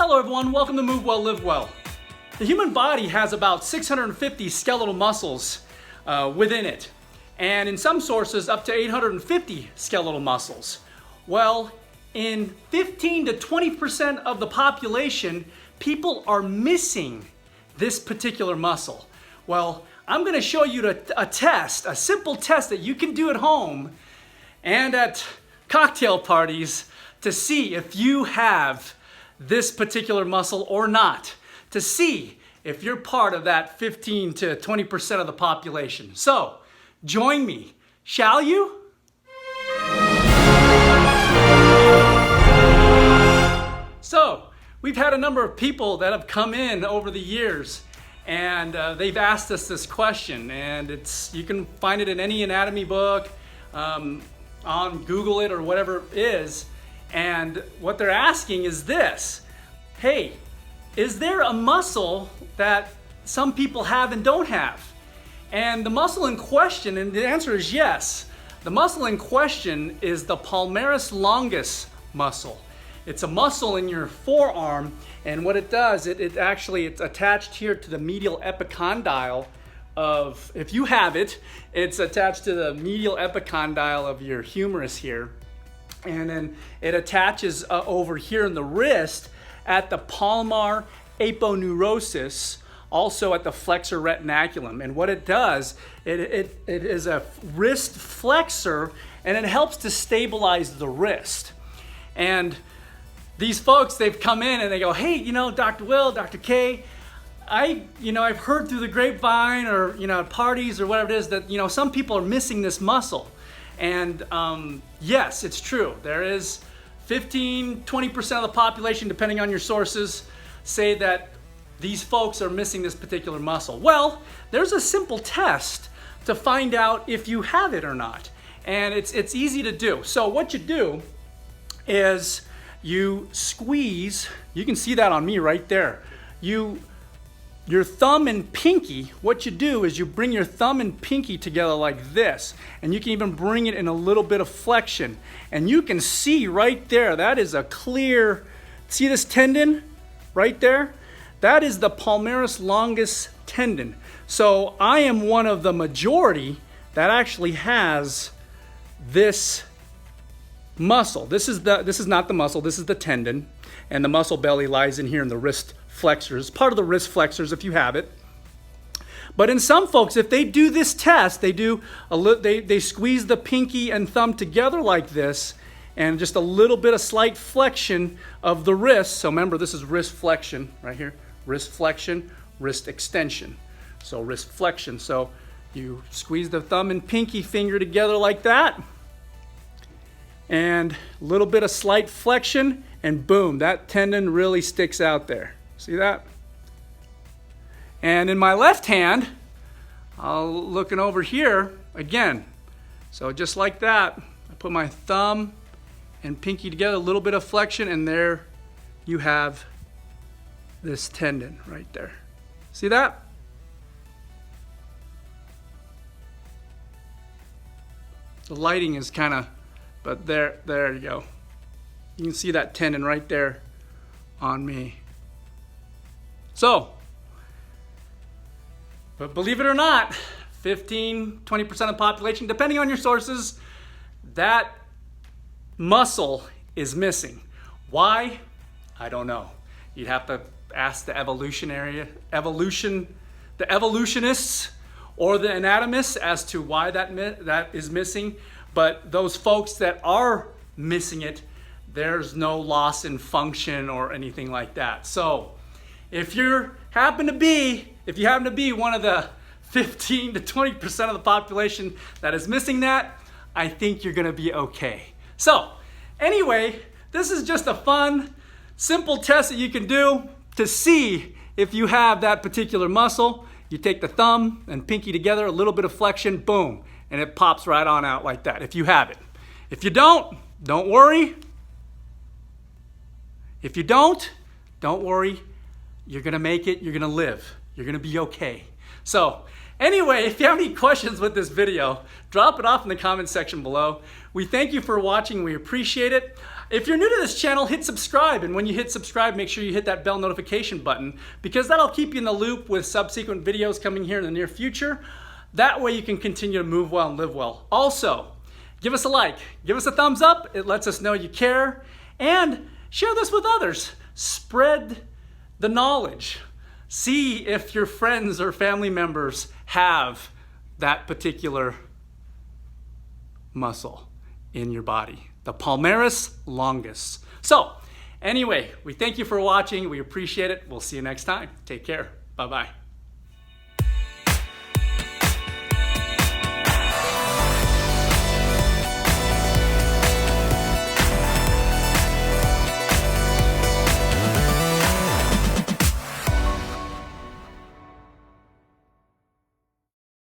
Hello everyone, welcome to Move Well, Live Well. The human body has about 650 skeletal muscles within it, and in some sources up to 850 skeletal muscles. Well, in 15 to 20% of the population, people are missing this particular muscle. Well, I'm going to show you a test, a simple test that you can do at home and at cocktail parties to see if you have this particular muscle or not, to see if you're part of that 15 to 20% of the population. So, join me, shall you? So, we've had a number of people that have come in over the years and they've asked us this question, and you can find it in any anatomy book, on Google it or whatever it is. And what they're asking is this: hey, is there a muscle that some people have and don't have? And the muscle in question, and the answer is yes. The muscle in question is the Palmaris Longus muscle. It's a muscle in your forearm, and what it does, it's attached here to the medial epicondyle of, if you have it, it's attached to the medial epicondyle of your humerus here. And then it attaches over here in the wrist at the palmar aponeurosis, also at the flexor retinaculum. And what it does, it is a wrist flexor, and it helps to stabilize the wrist. And these folks, they've come in and they go, hey, Dr. Will, Dr. K, I've heard through the grapevine or, at parties or whatever it is that, some people are missing this muscle. And yes, it's true. There is 15, 20% of the population, depending on your sources, say that these folks are missing this particular muscle. Well, there's a simple test to find out if you have it or not. And it's easy to do. So what you do is you squeeze, you can see that on me right there. Your thumb and pinky, what you do is you bring your thumb and pinky together like this, and you can even bring it in a little bit of flexion. And you can see right there, that is a clear, see this tendon right there? That is the Palmaris Longus tendon. So I am one of the majority that actually has this muscle. This is not the muscle, this is the tendon, and the muscle belly lies in here in the wrist flexors, part of the wrist flexors if you have it. But in some folks, if they do this test, they squeeze the pinky and thumb together like this, and just a little bit of slight flexion of the wrist. So remember, this is wrist flexion right here, wrist flexion, wrist extension. So wrist flexion. So you squeeze the thumb and pinky finger together like that, and a little bit of slight flexion, and boom, that tendon really sticks out there. See that? And in my left hand, looking over here again. So just like that, I put my thumb and pinky together, a little bit of flexion, and there you have this tendon right there. See that? The lighting is kind of, but there you go. You can see that tendon right there on me. So, but believe it or not, 15, 20% of the population, depending on yourတဲ့that muscle is missing. Why? I don't know. You'd have to ask the evolutionists or the anatomists as to why that is missing. But those folks that are missing it, there's no loss in function or anything like that. So if you happen to be one of the 15 to 20% of the population that is missing that, I think you're gonna be okay. So anyway, this is just a fun, simple test that you can do to see if you have that particular muscle. You take the thumb and pinky together, a little bit of flexion, boom, and it pops right on out like that if you have it. If you don't worry. If you don't worry. You're gonna make it, you're gonna live, you're gonna be okay. So anyway, if you have any questions with this video, drop it off in the comment section below. We thank you for watching, we appreciate it. If you're new to this channel, hit subscribe, and when you hit subscribe, make sure you hit that bell notification button, because that'll keep you in the loop with subsequent videos coming here in the near future. That way you can continue to move well and live well. Also, give us a like, give us a thumbs up. It lets us know you care, and share this with others. Spread the knowledge. See if your friends or family members have that particular muscle in your body, the Palmaris Longus. So anyway, we thank you for watching. We appreciate it. We'll see you next time. Take care. Bye-bye.